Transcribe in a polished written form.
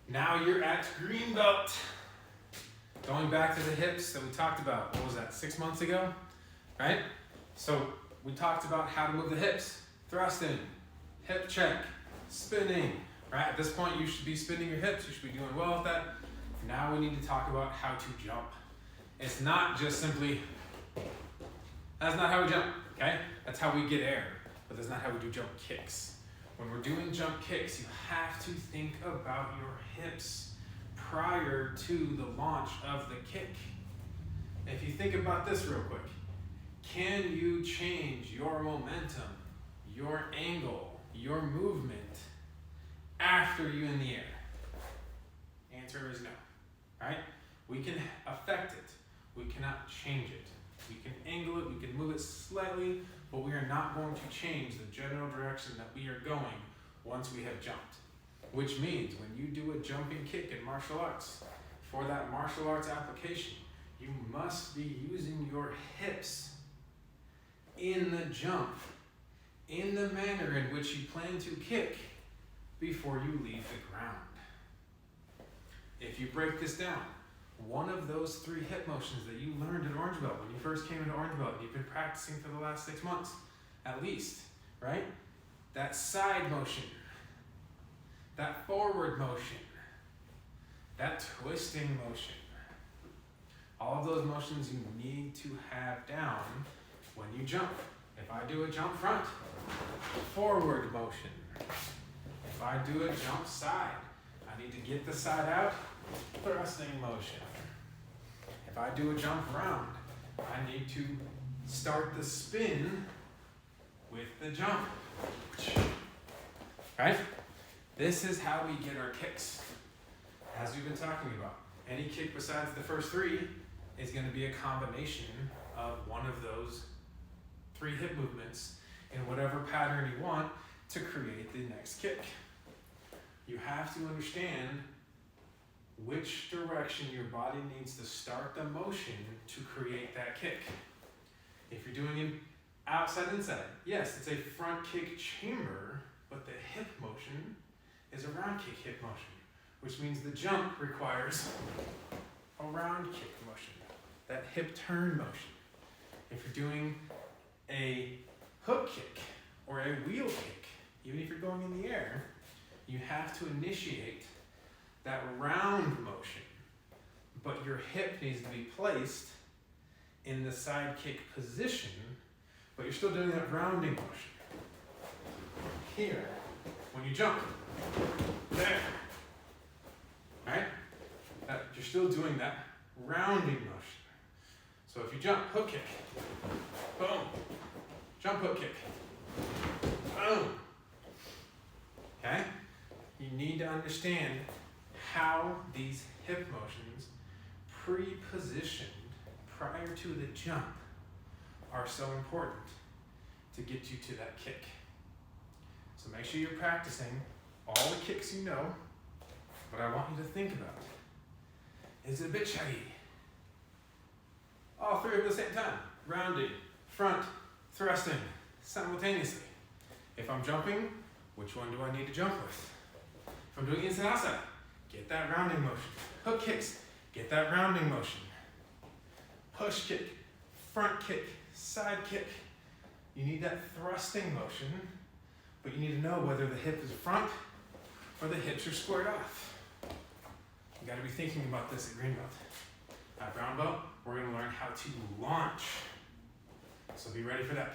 Now you're at green belt. Going back to the hips that we talked about, what was that, 6 months ago, right? So we talked about how to move the hips, thrusting, hip check, spinning, right? At this point, you should be spinning your hips. You should be doing well with that. Now we need to talk about how to jump. It's not just simply, that's not how we jump, okay? That's how we get air, but that's not how we do jump kicks. When we're doing jump kicks, you have to think about your hips prior to the launch of the kick. If you think about this real quick, can you change your momentum, your angle, your movement after you're in the air? Answer is no, right? We can affect it. We cannot change it. We can angle it, we can move it slightly, but we are not going to change the general direction that we are going once we have jumped. Which means when you do a jumping kick in martial arts, for that martial arts application, you must be using your hips in the jump, in the manner in which you plan to kick before you leave the ground. If you break this down, one of those 3 hip motions that you learned at Orange Belt when you first came into Orange Belt, and you've been practicing for the last 6 months, at least, right? That side motion, that forward motion, that twisting motion. All of those motions you need to have down when you jump. If I do a jump front, forward motion. If I do a jump side, I need to get the side out, thrusting motion. If I do a jump round, I need to start the spin with the jump. Right? This is how we get our kicks. As we've been talking about, any kick besides the first 3 is going to be a combination of one of those 3 hip movements in whatever pattern you want to create the next kick. You have to understand which direction your body needs to start the motion to create that kick. If you're doing it outside, inside, yes, it's a front kick chamber, but the hip motion is a round kick hip motion, which means the jump requires a round kick motion, that hip turn motion. If you're doing a hook kick or a wheel kick, even if you're going in the air, you have to initiate that round motion, but your hip needs to be placed in the side kick position, but you're still doing that rounding motion. Here, when you jump, there, right? You're still doing that rounding motion. So if you jump, hook kick, boom, jump hook kick, boom. Okay? You need to understand how these hip motions pre-positioned prior to the jump are so important to get you to that kick. So make sure you're practicing all the kicks you know, but I want you to think about it. Is it a bit shaggy? All 3 at the same time. Rounding, front, thrusting, simultaneously. If I'm jumping, which one do I need to jump with? If I'm doing inside outside, get that rounding motion. Hook kicks, get that rounding motion. Push kick, front kick, side kick. You need that thrusting motion, but you need to know whether the hip is front or the hips are squared off. You gotta be thinking about this at green belt. At brown belt, we're gonna learn how to launch. So be ready for that.